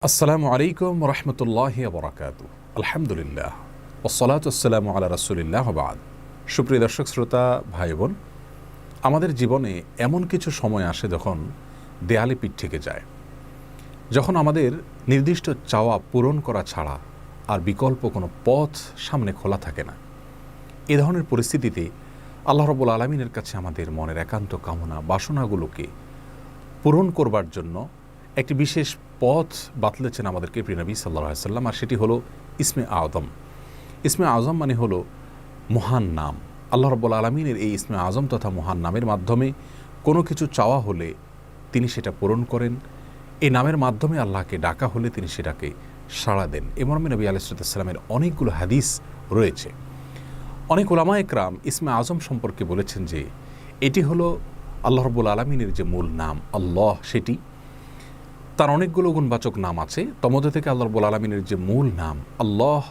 আসসালামু আলাইকুম রহমতুল্লাহি বরাকাতু। আলহামদুলিল্লাহ ওসসালাতু ওয়াসসালামু আলা রাসূলিল্লাহ ওয়া বা'দ। সুপ্রিয় দর্শক শ্রোতা ভাই বোন, আমাদের জীবনে এমন কিছু সময় আসে যখন দেয়ালে পিঠ থেকে যায়, যখন আমাদের নির্দিষ্ট চাওয়া পূরণ করা ছাড়া আর বিকল্প কোনো পথ সামনে খোলা থাকে না। এ ধরনের পরিস্থিতিতে আল্লাহ রাব্বুল আলামিনের কাছে আমাদের মনের একান্ত কামনা বাসনাগুলোকে পূরণ করবার জন্য একটি বিশেষ পথ বাতলেছেন আমাদেরকে প্রিয় নবী সাল্লাল্লাহু আলাইহি ওয়াসাল্লাম, আর সেটি হলো ইসমে আযম। ইসমে আযম মানে হলো মহান নাম। আল্লাহ রাব্বুল আলামিনের এই ইসমে আযম তথা মহান নামের মাধ্যমে কোনো কিছু চাওয়া হলে তিনি সেটা পূরণ করেন। এই নামের মাধ্যমে আল্লাহকে ডাকা হলে তিনি সেটাকে সাড়া দেন। এ মর্মে নবী আলাইহিস সালামের অনেকগুলো হাদিস রয়েছে। অনেক উলামা একরাম ইসমে আযম সম্পর্কে বলেছেন যে এটি হলো আল্লাহ রাব্বুল আলামিনের যে মূল নাম আল্লাহ, সেটি তার অনেকগুলো গুণবাচক নাম আছে। তমধ্যে থেকে আল্লাহ রাব্বুল আলামিনের যে মূল নাম আল্লাহ,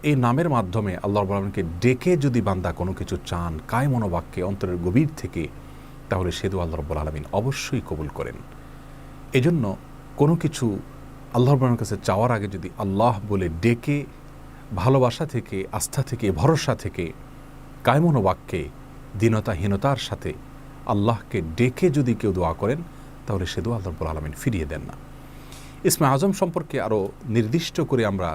এই নামের মাধ্যমে আল্লাহ রাব্বুল আলামিনকে ডেকে যদি বান্দা কোনো কিছু চান কায় মনোবাক্যে অন্তরের গভীর থেকে, তাহলে সে দোয়া আল্লাহ রাব্বুল আলামিন অবশ্যই কবুল করেন। এজন্য কোনো কিছু আল্লাহ রাব্বুল আলামিনের কাছে চাওয়ার আগে যদি আল্লাহ বলে ডেকে ভালোবাসা থেকে, আস্থা থেকে, ভরসা থেকে, কায় মনোবাক্যে দীনতাহীনতার সাথে আল্লাহকে ডেকে যদি কেউ দোয়া করেন, তাহলে সে দোয়া আল্লাহ রাব্বুল আলামিন ফিরিয়ে দেন না। ইসমে আযম সম্পর্কে আরও নির্দিষ্ট করে আমরা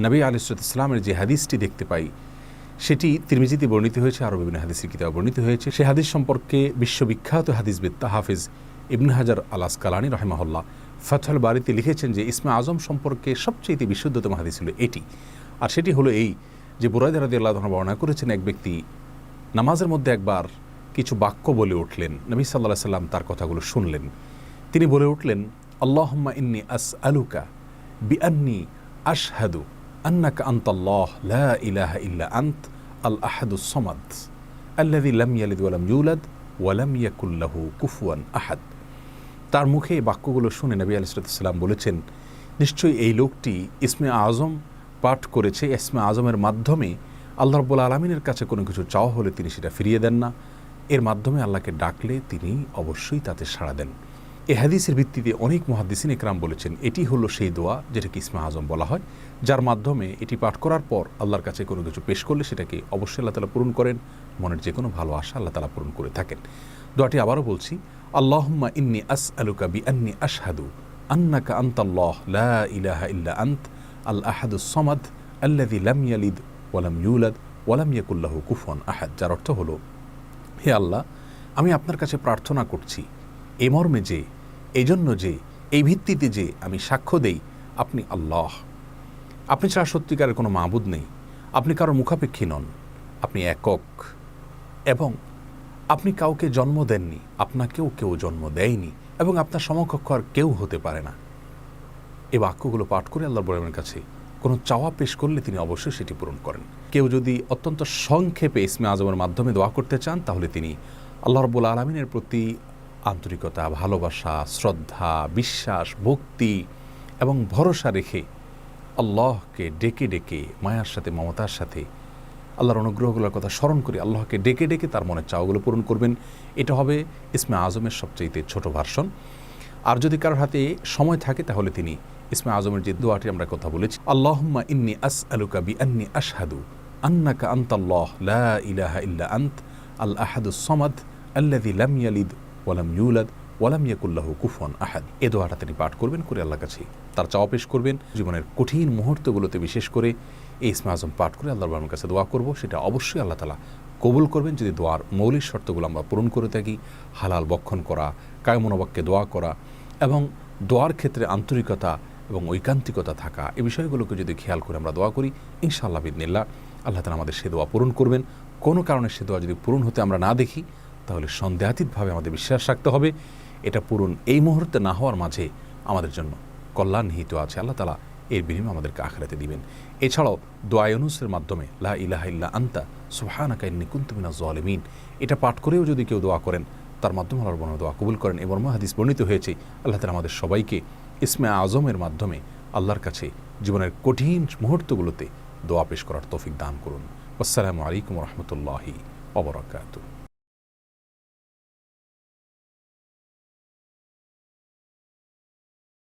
নবী আলাইহিস সালামের যে হাদিসটি দেখতে পাই, সেটি তিরমিজিতে বর্ণিত হয়েছে, আরও বিভিন্ন হাদিসের কিতাবে বর্ণিত হয়েছে। সে হাদিস সম্পর্কে বিশ্ববিখ্যাত হাদিসবিদ হাফিজ ইবনে হাজার আল আসকালানী রাহিমাহুল্লাহ ফাতহুল বারীতে লিখেছেন যে ইসমে আযম সম্পর্কে সবচেয়ে বিশুদ্ধতম হাদিস হলো এটি। আর সেটি হলো এই যে বুরায়দা রাদিয়াল্লাহু আনহু বর্ণনা করেছেন, এক ব্যক্তি নামাজের মধ্যে একবার কিছু বাক্য বলে উঠলেন। নবী সাল্লাল্লাহু আলাইহি সাল্লাম তার কথাগুলো শুনলেন। তিনি বলে উঠলেন, আল্লাহুম্মা ইন্নী আসআলুকা বিআন্নী আশহাদু আন্নাকা আনতাল্লাহ লা ইলাহা ইল্লা আনত আল আহাদুস সামাদ আল্লাযী লাম ইয়ালিদ ওয়া লাম ইউলাদ ওয়া লাম ইয়াকুল লাহু কুফুয়ান আহাদ। তার মুখে এই বাক্যগুলো শুনে নবী আলাইহিস সালাম বলেছেন, নিশ্চয়ই এই লোকটি ইসমে আযম পাঠ করেছে। ইসমে আযমের মাধ্যমে আল্লাহ রাব্বুল আলামিনের কাছে কোনো কিছু চাওয়া হলে তিনি সেটা ফিরিয়ে দেন না। এর মাধ্যমে আল্লাহকে ডাকলে তিনি অবশ্যই তাতে সাড়া দেন। এই হাদিসের ভিত্তিতে অনেক মুহাদ্দিসিন একরাম বলেছেন এটি হলো সেই দোয়া যেটাকে ইসমে আযম বলা হয়, যার মাধ্যমে এটি পাঠ করার পর আল্লাহর কাছে কোনো কিছু পেশ করলে সেটাকে অবশ্যই আল্লাহ তাআলা পূরণ করেন। মনের যে কোনো ভালো আশা আল্লাহ তাআলা পূরণ করে থাকেন। দোয়াটি আবারও বলছি, আল্লাহুম্মা ইন্নী আসআলুকা বিআন্নী আশহাদু আন্নাকা আনতাল্লাহ লা ইলাহা ইল্লা আনত আল আহাদুস সামাদ আল্লাযী লাম ইয়ালিদ ওয়া লাম ইউলাদ ওয়া লাম ইয়াকুল লাহু কুফুয়ান আহাদ। যার অর্থ হলো, হে আল্লাহ, আমি আপনার কাছে প্রার্থনা করছি এ মর্মে যে, এই জন্য যে, এই ভিত্তিতে যে আমি সাক্ষ্য দেই আপনি আল্লাহ, আপনি ছাড়া সত্যিকারের কোনো মাবুদ নেই, আপনি কারো মুখাপেক্ষী নন, আপনি একক, এবং আপনি কাউকে জন্ম দেননি, আপনাকেও কেউ জন্ম দেয়নি, এবং আপনার সমকক্ষ আর কেউ হতে পারে না। এই বাক্যগুলো পাঠ করে আল্লাহর বড়ের কাছে কোনো চাওয়া পেশ করলে তিনি অবশ্যই সেটি পূরণ করেন। কেউ যদি অত্যন্ত সংক্ষেপে ইসমে আযমের মাধ্যমে দোয়া করতে চান, তাহলে তিনি আল্লাহ রাব্বুল আলামিনের প্রতি আন্তরিকতা, ভালোবাসা, শ্রদ্ধা, বিশ্বাস, ভক্তি এবং ভরসা রেখে আল্লাহকে ডেকে ডেকে মায়ার সাথে, মমতার সাথে, আল্লাহর অনুগ্রহগুলোর কথা স্মরণ করে আল্লাহকে ডেকে ডেকে তার মনের চাওয়াগুলো পূরণ করবেন। এটা হবে ইসমে আযমের সবচেয়ে ছোট ভার্সন। আর যদি কারোর হাতে সময় থাকে, তাহলে তিনি ইসমে আযমের যে দোয়াটি আমরা কথা বলেছি, আল্লাহুম্মা ইন্নী আসআলুকা বিআন্নী আশহাদু আন্নাকা আনতাল্লাহ লা ইলাহা ইল্লা আনত আল আহাদুস সামাদ আল্লাযী লাম ইয়ালিদ ওয়া লাম ইউলাদ ওয়া লাম ইয়াকুল লাহু কুফুয়ান আহাদ। এই দোয়াটা তিনি পাঠ করবেন, করে আল্লাহর কাছে তার চাওয়া পেশ করবেন। জীবনের কঠিন মুহূর্তগুলোতে বিশেষ করে এই ইসমে আযম পাঠ করে আল্লাহর বাবার কাছে দোয়া করব, সেটা অবশ্যই আল্লাহ তাআলা কবুল করবেন যদি দোয়ার মৌলিক শর্তগুলো আমরা পূরণ করে থাকি। হালাল বক্ষণ করা, কায় মনোবাক্যে দোয়া করা এবং দোয়ার ক্ষেত্রে আন্তরিকতা এবং ঐকান্তিকতা থাকা, এই বিষয়গুলোকে যদি খেয়াল করে আমরা দোয়া করি, ইনশাআল্লাহ বিইذনিল্লাহ আল্লাহ তাআলা আমাদের সে দোয়া পূরণ করবেন। কোনো কারণে সে দোয়া যদি পূরণ হতে আমরা না দেখি, তাহলে সন্দেহাতীতভাবে আমাদের বিশ্বাস রাখতে হবে এটা পূরণ এই মুহূর্তে না হওয়ার মাঝে আমাদের জন্য কল্যাণ নিহিত আছে। আল্লাহ তাআলা এর বিনিময়ে আমাদেরকে আখিরাতে দিবেন। এছাড়াও দোয়া ইউনুসের মাধ্যমে লা ইলাহা ইল্লা আনতা সুবহানাকা ইন্নী কুনতু মিনাজ জালিমিন, এটা পাঠ করেও যদি কেউ দোয়া করেন, তার মাধ্যমে আল্লাহর বড় দোয়া কবুল করেন। এই মর্মে হাদিস বর্ণিত হয়েছে। আল্লাহ তাআলা আমাদের সবাইকে ইসমে আযমের মাধ্যমে আল্লাহর কাছে জীবনের কঠিন মুহূর্তগুলোতে দোয়া পেশ করার তৌফিক দান করুন। আসসালামু আলাইকুম ওয়া রাহমাতুল্লাহি ওয়া বারাকাতুহু।